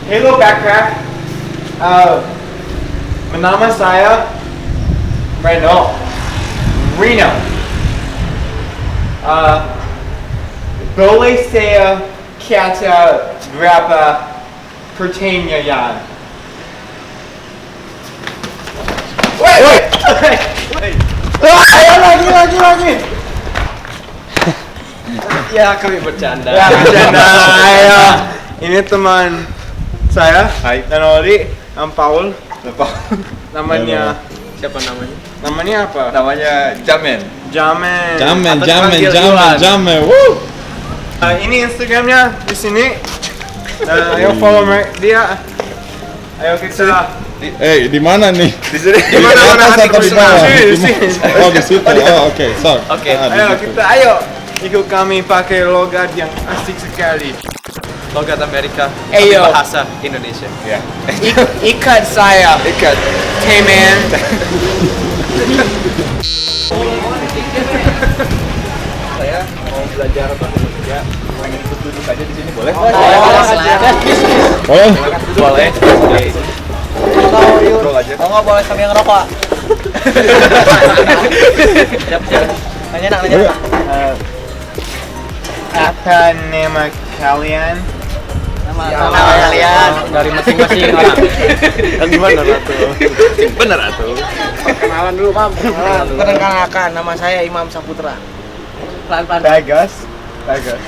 Hello backpack. Nama saya Reno. Boleh saya kata berapa pertanyaan? Wait. Ayo lagi. Ya kami bercanda. Ya bercanda. Ayo. Ini teman saya. Hai. Danori, Paul. Namanya Siapa namanya? Namanya apa? Namanya Jamen. Jamen. Woo. Ini Instagramnya di sini. Ayo follow dia. Ayo kita. Di mana nih? Di sini. Di mana Di di bawah? sini. Oh, di situ. Oh, oke. Sorry. Oke. Ayo ikut kami pakai logat yang asik sekali. Logat Amerika. Ayo. Tapi bahasa Indonesia. Ya. Ikat saya. Ikat. Teman. Saya mau belajar bahasa Indonesia. Pengen ikut duduk aja di sini boleh? Boleh? Boleh. Ngobrol aja. Nggak boleh sambil ngerokok. Siap. Nanya nak. Apa nama kalian? Nama kalian. Dari masing-masing orang. Gimana tuh? Bener atuh. Kenalan dulu, Mam. Perkenalkan, nama saya Imam Saputra. Pelan-pelan. Bagus. Bagus.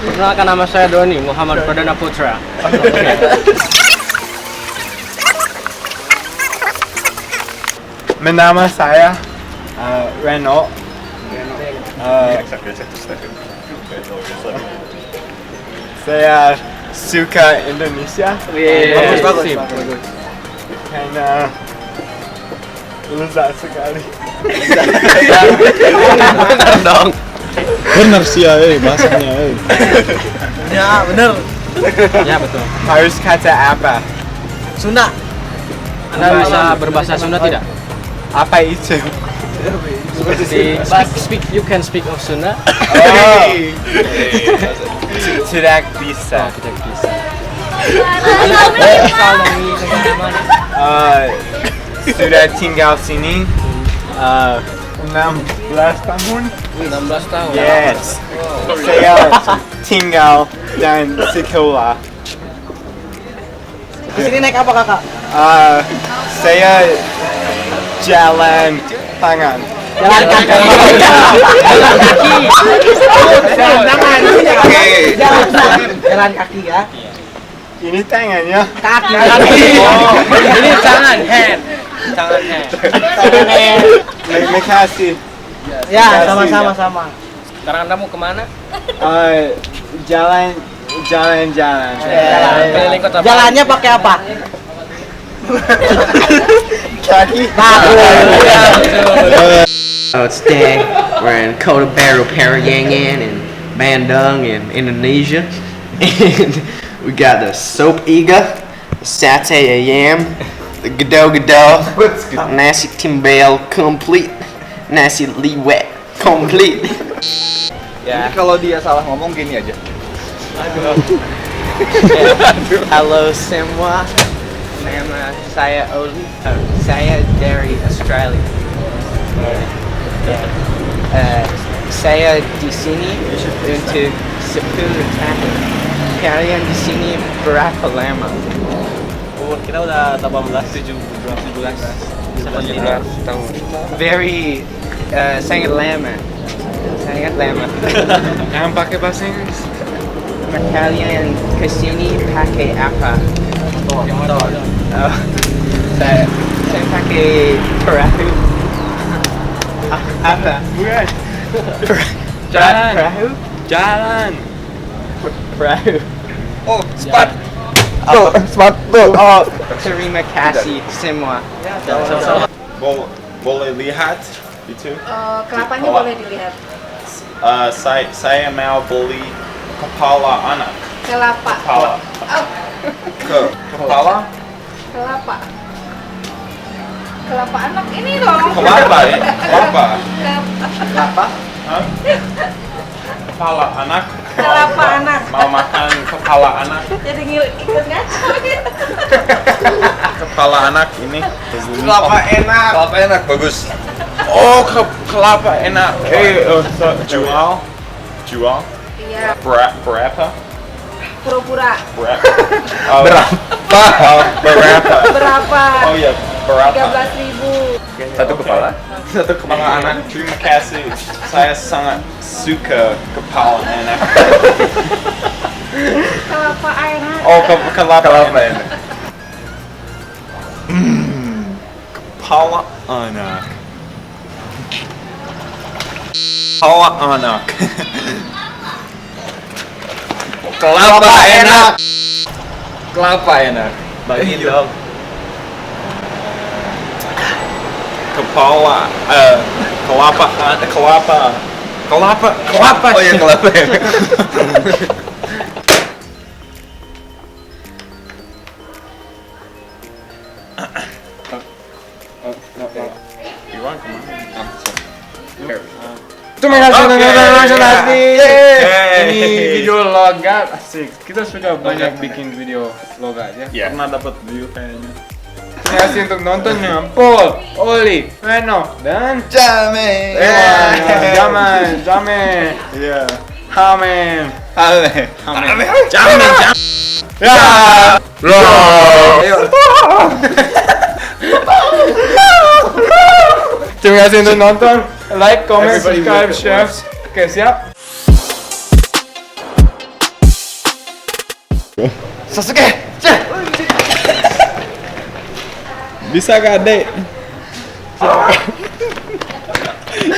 Perkenalkan nama saya Doni Muhammad Pradana Putra. Nama saya Reno. Saya suka Indonesia Bagus. karena lezat sekali. Benar dong. Bener sih ya, bahasanya. Ya, bener. Ya betul. Harus kata apa? Sunda. Anda bisa berbahasa Sunda tidak? Apa itu? You can speak of Sunda. Tidak bisa. Tidak bisa. Sudah tinggal sini 16 tahun. 16 tahun. Yes. Saya tinggal dan sekolah. Di sini naik apa, Kakak? Saya jalan tangan. Jalan kaki. Jalan kaki ya. Ini tangannya. Kaki. Ini tangan hand. Terima kasih. Ya, sama-sama. Sekarang Anda mau kemana? Jalan. Keliling kota. Jalannya pakai apa? Kaki. Today we're in Kota Baru, Parayangan, and Bandung in Indonesia, and we got the sop iga, sate ayam, the gado, nasi timbel complete, nasi liwet complete. Jadi kalau dia salah ngomong gini aja. Halo semua, nama saya Oli, saya dari Australia. Saya di sini untuk 10 tahun. Kalian di sini berapa lama? Umur kita udah 17 tahun. Very sangat lama. Yang pakai bahasa Inggris. Kalian kesini pakai apa? Motor. Saya pakai perahu. Apa? Bukan. Jalan. Jalan. Perahu. Oh, spat. Terima kasih semua. Boleh lihat itu? Kelapanya boleh dilihat. Saya mau beli kepala anak. Kelapa. Kepala? Kelapa. Kelapa anak ini dong. Kelapa ya? Kelapa? Kelapa Hah? Kepala anak? anak. Mau makan kepala anak. Jadi ikut ngaco gitu. Kepala anak ini. Kelapa enak. Kelapa enak bagus. Oh, kelapa enak. Jual. Jual. Iya, Berapa? pura-pura. Berapa? Berapa? Berapa? Oh iya, berapa? 13.000. Satu kepala. Satu kepala anak. Terima kasih. Saya sangat suka kepala anak. Kelapa enak. Oh, kelapa Kelapa enak. enak. Kepala anak. Kepala anak. Kelapa enak. Kelapa enak. Bagi dong. Kepala kelapa. Oh ya kelapa enak. Terima kasih Oke. teman-teman. Yeay. Ini video logat asik. Kita sudah banyak bikin video logat ya. Ya. Pernah dapat view kayaknya. Terima kasih untuk nontonnya. Paul, Oli, Reno, dan Jame. Jame, Iya. Hamen. Ame. Jamin. Ya. Ayo. Terima kasih untuk nonton. Like, comment, Everybody subscribe, look at share. Oke, siap? Sasuke. Bisa gak, Dek?